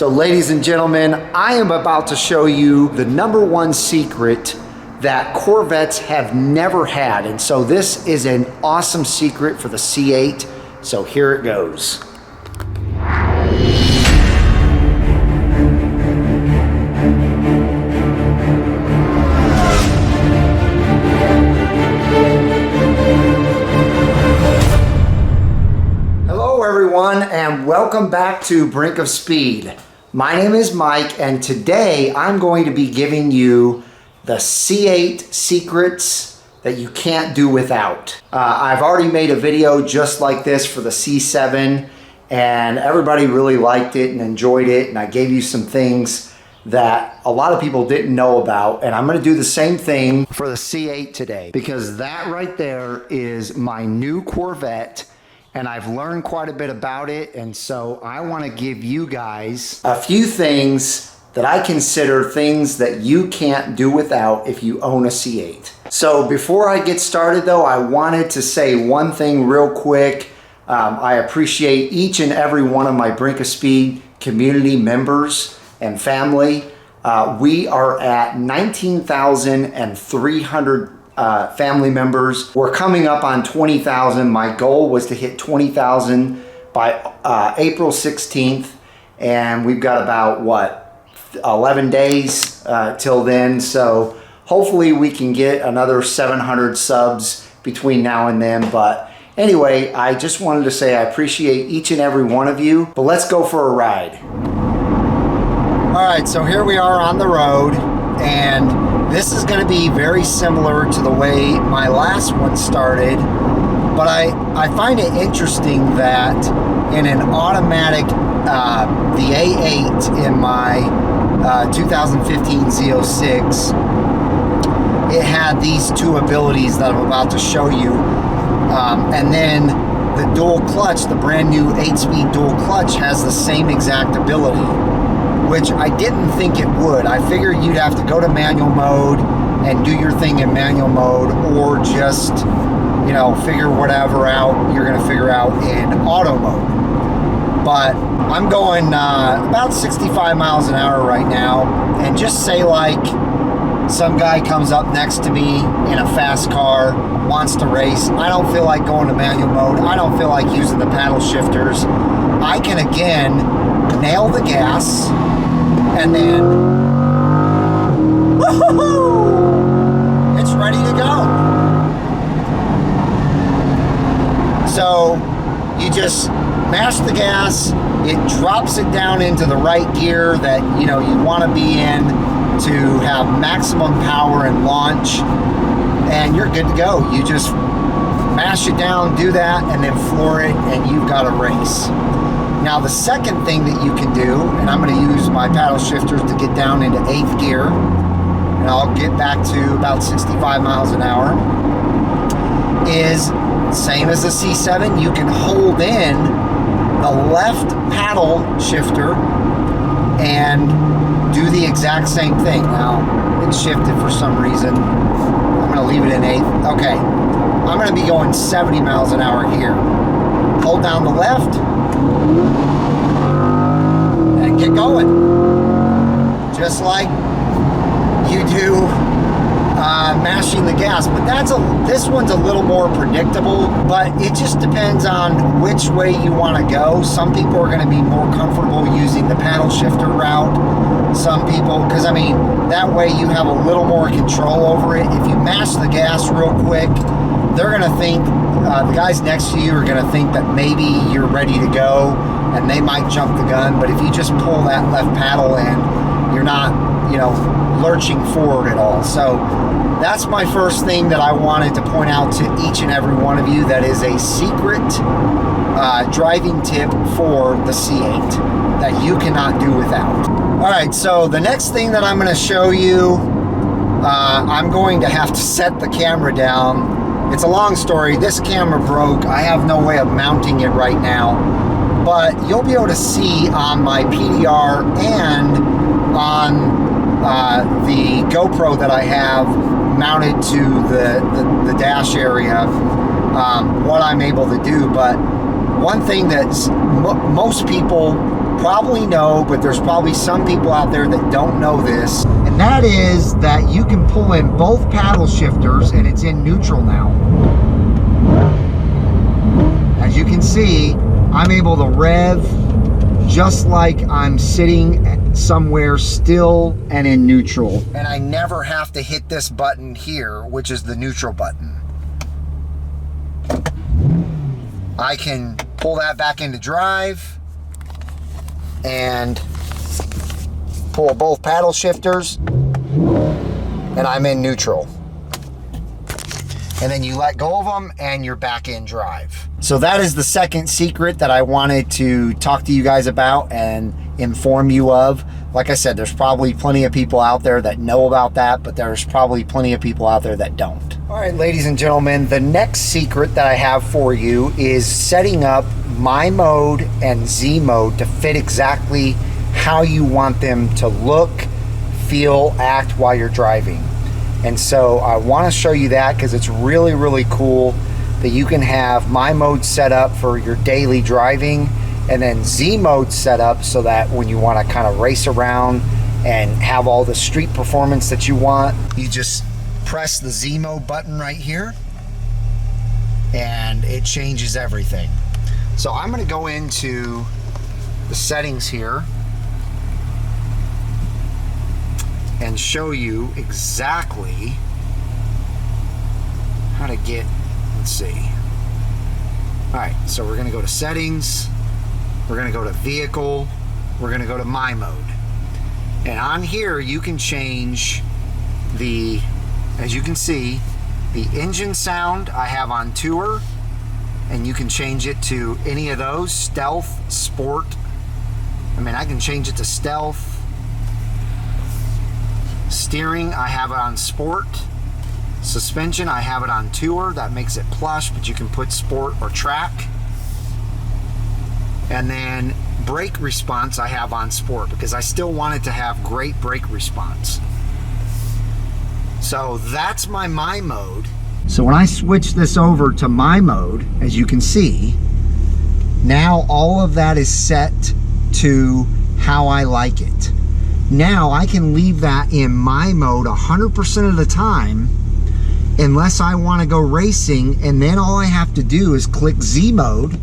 So ladies and gentlemen, I am about to show you the #1 secret that Corvettes have never had. And so this is an awesome secret for the C8. So here it goes. Hello everyone, and welcome back to Brink of Speed. My name is Mike, and today I'm going to be giving you the C8 secrets that you can't do without. I've already made a video just like this for the C7, and everybody really liked it and enjoyed it, and I gave you some things that a lot of people didn't know about, and I'm going to do the same thing for the C8 today, because that right there is my new Corvette, and I've learned quite a bit about it, and so I want to give you guys a few things that I consider things that you can't do without if you own a C8. So before I get started though, I wanted to say one thing real quick. I appreciate each and every one of my Brink of Speed community members and family. We are at 19,300 family members. We're coming up on 20,000. My goal was to hit 20,000 by April 16th, and we've got about, what, 11 days till then. So hopefully we can get another 700 subs between now and then. But anyway, I just wanted to say I appreciate each and every one of you, but let's go for a ride. All right, so here we are on the road, and this is going to be very similar to the way my last one started, but I find it interesting that in an automatic, the A8 in my 2015 Z06, it had these two abilities that I'm about to show you, and then the dual clutch, the brand new 8-speed dual clutch, has the same exact ability, which I didn't think it would. I figured you'd have to go to manual mode and do your thing in manual mode, or just, you know, figure whatever out you're gonna figure out in auto mode. But I'm going about 65 miles an hour right now, and just say like some guy comes up next to me in a fast car, wants to race. I don't feel like going to manual mode. I don't feel like using the paddle shifters. I can again nail the gas, and then woohoo, it's ready to go. So you just mash the gas, it drops it down into the right gear that you know you want to be in to have maximum power and launch, and you're good to go. You just mash it down, do that, and then floor it, and you've got a race. Now the second thing that you can do, and I'm going to use my paddle shifters to get down into 8th gear, and I'll get back to about 65 miles an hour, is same as the C7. You can hold in the left paddle shifter and do the exact same thing. Now it's shifted for some reason. I'm going to leave it in 8th. Okay, I'm going to be going 70 miles an hour here. Hold down the left and get going, just like you do mashing the gas. But this one's a little more predictable, but it just depends on which way you want to go. Some people are going to be more comfortable using the paddle shifter route. Some people, because I mean, that way you have a little more control over it. If you mash the gas real quick, they're going to think, the guys next to you are going to think that maybe you're ready to go, and they might jump the gun. But if you just pull that left paddle in, you're not, you know, lurching forward at all. So that's my first thing that I wanted to point out to each and every one of you. That is a secret driving tip for the C8 that you cannot do without. All right, so the next thing that I'm going to show you, I'm going to have to set the camera down. It's a long story. This camera broke. I have no way of mounting it right now, but you'll be able to see on my PDR and on the GoPro that I have mounted to the dash area what I'm able to do. But one thing that's most people probably know, but there's probably some people out there that don't know this, and that is that you can pull in both paddle shifters and it's in neutral now. As you can see, I'm able to rev just like I'm sitting somewhere still and in neutral. And I never have to hit this button here, which is the neutral button. I can pull that back into drive and pull both paddle shifters and I'm in neutral. And then you let go of them and you're back in drive. So that is the second secret that I wanted to talk to you guys about and inform you of. Like I said, there's probably plenty of people out there that know about that, but there's probably plenty of people out there that don't. All right, ladies and gentlemen, the next secret that I have for you is setting up my mode and Z mode to fit exactly how you want them to look, feel, act while you're driving. And so I want to show you that because it's really, really cool that you can have my mode set up for your daily driving and then Z mode set up so that when you want to kind of race around and have all the street performance that you want, you just press the Z mode button right here and it changes everything. So I'm going to go into the settings here and show you exactly how to get, let's see. All right, so we're gonna go to settings, we're gonna go to vehicle, we're gonna go to my mode. And on here, you can change the, as you can see, the engine sound I have on tour, and you can change it to any of those, stealth, sport. I mean, I can change it to stealth. Steering, I have it on sport. Suspension, I have it on tour. That makes it plush, but you can put sport or track. And then brake response, I have on sport because I still want it to have great brake response. So that's my mode. So when I switch this over to my mode, as you can see, now all of that is set to how I like it. Now I can leave that in my mode 100% of the time unless I want to go racing, and then all I have to do is click Z mode,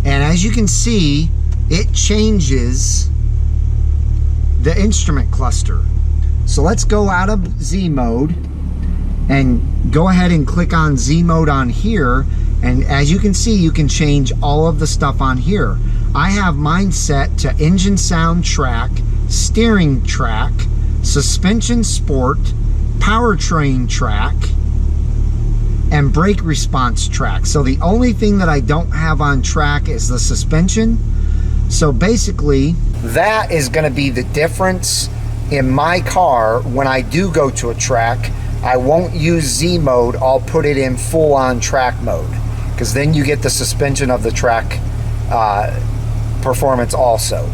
and as you can see, it changes the instrument cluster. So let's go out of Z mode and go ahead and click on Z mode on here, and as you can see, you can change all of the stuff on here. I have mine set to engine sound track, steering track, suspension sport, powertrain track, and brake response track. So the only thing that I don't have on track is the suspension. So basically, that is going to be the difference in my car. When I do go to a track, I won't use Z mode, I'll put it in full on track mode, because then you get the suspension of the track performance also.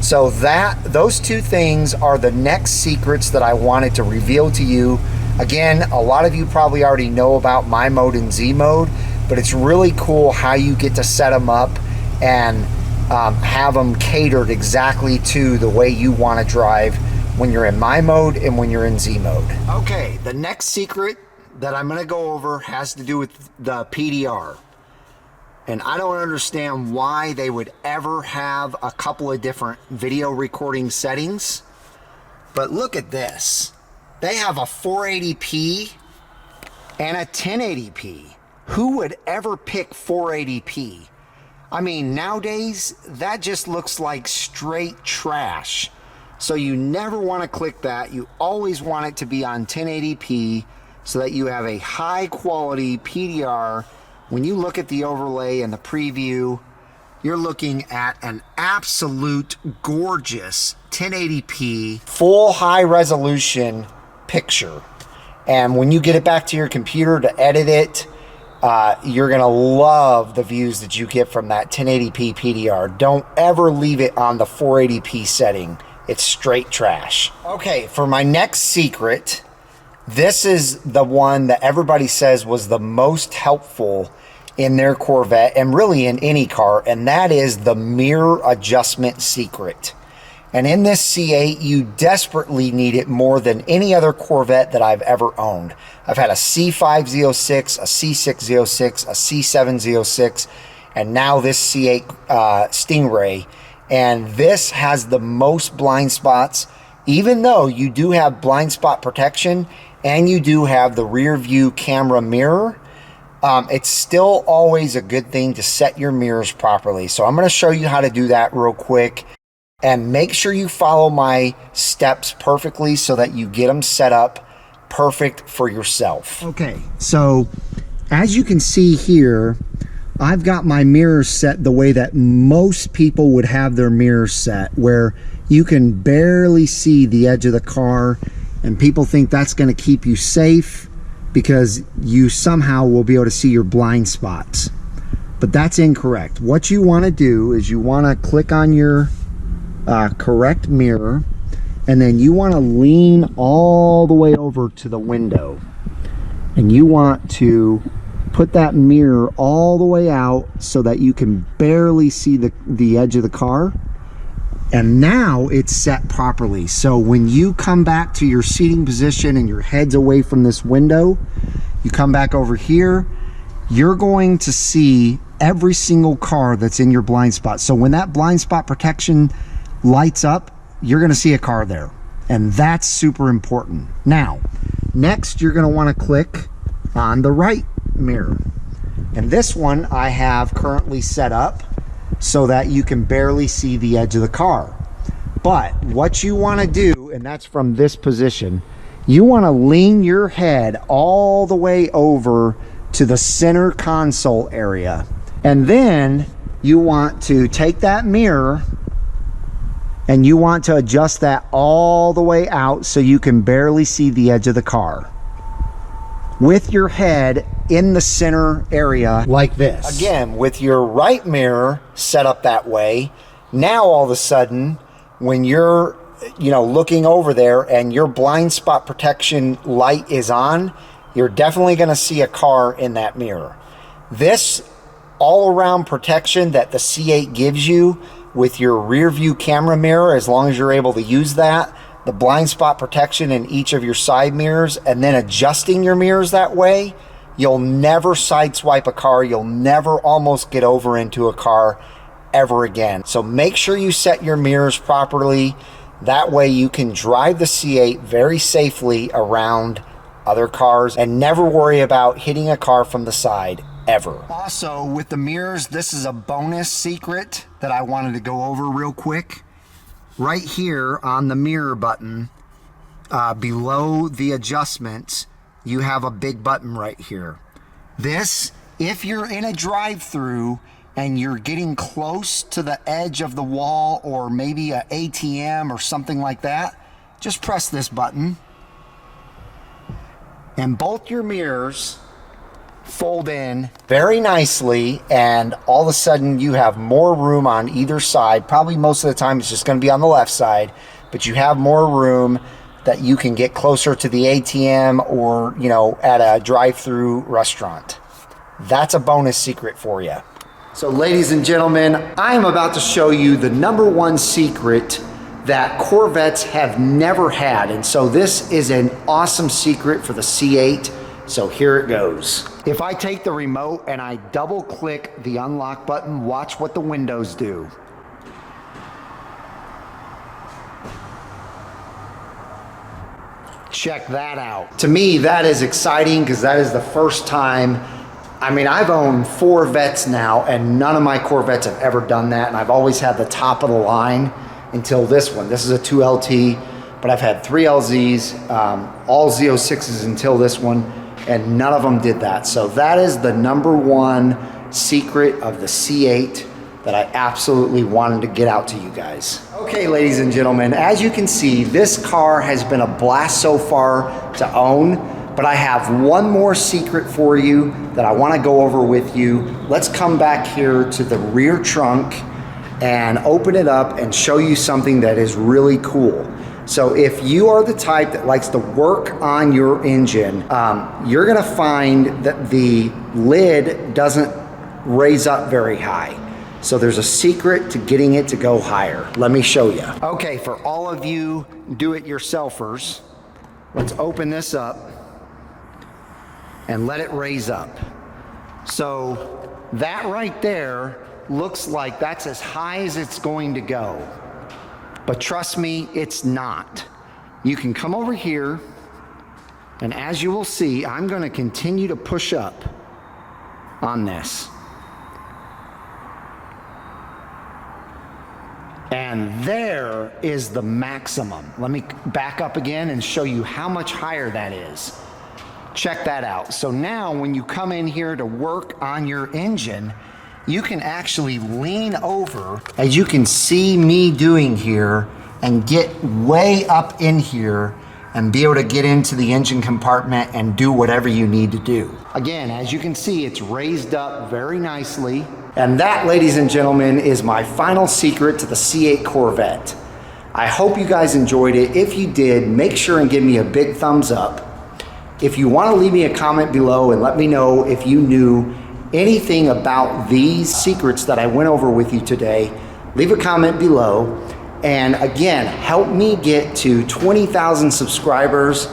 So those two things are the next secrets that I wanted to reveal to you. Again, a lot of you probably already know about my mode and Z mode, but it's really cool how you get to set them up and have them catered exactly to the way you want to drive when you're in my mode and when you're in Z mode. Okay, the next secret that I'm going to go over has to do with the PDR. And I don't understand why they would ever have a couple of different video recording settings. But look at this. They have a 480p and a 1080p. Who would ever pick 480p? I mean, nowadays, that just looks like straight trash. So you never want to click that. You always want it to be on 1080p so that you have a high quality PDR. When you look at the overlay and the preview, you're looking at an absolute gorgeous 1080p full high resolution picture. And when you get it back to your computer to edit it, you're gonna love the views that you get from that 1080p PDR. Don't ever leave it on the 480p setting. It's straight trash. Okay, for my next secret, this is the one that everybody says was the most helpful in their Corvette, and really in any car, and that is the mirror adjustment secret. And in this C8, you desperately need it more than any other Corvette that I've ever owned. I've had a C5 a C6 a C7 and now this C8 Stingray. And this has the most blind spots, even though you do have blind spot protection and you do have the rear view camera mirror. It's still always a good thing to set your mirrors properly. So I'm going to show you how to do that real quick. And make sure you follow my steps perfectly so that you get them set up perfect for yourself. Okay, so as you can see here, I've got my mirrors set the way that most people would have their mirrors set, where you can barely see the edge of the car, and people think that's going to keep you safe because you somehow will be able to see your blind spots. But that's incorrect. What you want to do is you want to click on your correct mirror, and then you want to lean all the way over to the window, and you want to put that mirror all the way out so that you can barely see the edge of the car. And now it's set properly. So when you come back to your seating position and your head's away from this window, you come back over here, you're going to see every single car that's in your blind spot. So when that blind spot protection lights up, you're going to see a car there, and that's super important. Now, next you're going to want to click on the right mirror, and this one I have currently set up so that you can barely see the edge of the car. But what you want to do, and that's from this position, you want to lean your head all the way over to the center console area, and then you want to take that mirror and you want to adjust that all the way out so you can barely see the edge of the car, with your head in the center area like this. Again, with your right mirror set up that way, now all of a sudden when you're looking over there and your blind spot protection light is on, you're definitely going to see a car in that mirror. This all-around protection that the C8 gives you with your rear view camera mirror, as long as you're able to use that, the blind spot protection in each of your side mirrors, and then adjusting your mirrors that way, you'll never sideswipe a car, you'll never almost get over into a car ever again. So make sure you set your mirrors properly. That way you can drive the C8 very safely around other cars and never worry about hitting a car from the side ever. Also, with the mirrors, this is a bonus secret that I wanted to go over real quick. Right here on the mirror button, below the adjustments, you have a big button right here. This, if you're in a drive-through and you're getting close to the edge of the wall, or maybe an ATM or something like that, just press this button and both your mirrors fold in very nicely, and all of a sudden you have more room on either side. Probably most of the time it's just going to be on the left side, but you have more room that you can get closer to the ATM or at a drive-through restaurant. That's a bonus secret for you. So ladies and gentlemen, I'm about to show you the #1 secret that Corvettes have never had, and so this is an awesome secret for the C8. So here it goes. If I take the remote and I double click the unlock button, watch what the windows do. Check that out. To me, that is exciting because that is the first time. I mean, I've owned 4 Vettes now, and none of my Corvettes have ever done that, and I've always had the top of the line until this one. This is a 2LT, but I've had 3 LZs, all Z06s until this one, and none of them did that. So that is the #1 secret of the C8 that I absolutely wanted to get out to you guys. Okay, ladies and gentlemen, as you can see, this car has been a blast so far to own, but I have one more secret for you that I want to go over with you. Let's come back here to the rear trunk and open it up and show you something that is really cool. So if you are the type that likes to work on your engine, you're gonna find that the lid doesn't raise up very high. So there's a secret to getting it to go higher. Let me show you. Okay, for all of you do-it-yourselfers, let's open this up and let it raise up. So that right there looks like that's as high as it's going to go. But trust me, it's not. You can come over here, and as you will see, I'm going to continue to push up on this. And there is the maximum. Let me back up again and show you how much higher that is. Check that out. So now when you come in here to work on your engine, you can actually lean over, as you can see me doing here, and get way up in here and be able to get into the engine compartment and do whatever you need to do. Again, as you can see, it's raised up very nicely. And that, ladies and gentlemen, is my final secret to the C8 Corvette. I hope you guys enjoyed it. If you did, make sure and give me a big thumbs up. If you want to leave me a comment below and let me know if you knew anything about these secrets that I went over with you today, leave a comment below. And again, help me get to 20,000 subscribers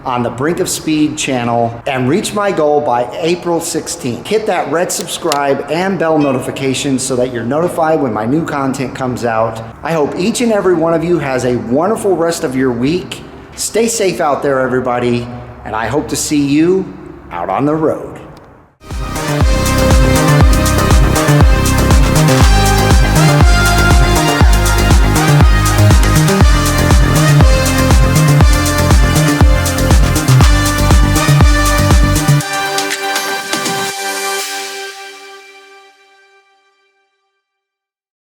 on the Brink of Speed channel and reach my goal by April 16th. Hit that red subscribe and bell notification so that you're notified when my new content comes out. I hope each and every one of you has a wonderful rest of your week. Stay safe out there, everybody, and I hope to see you out on the road.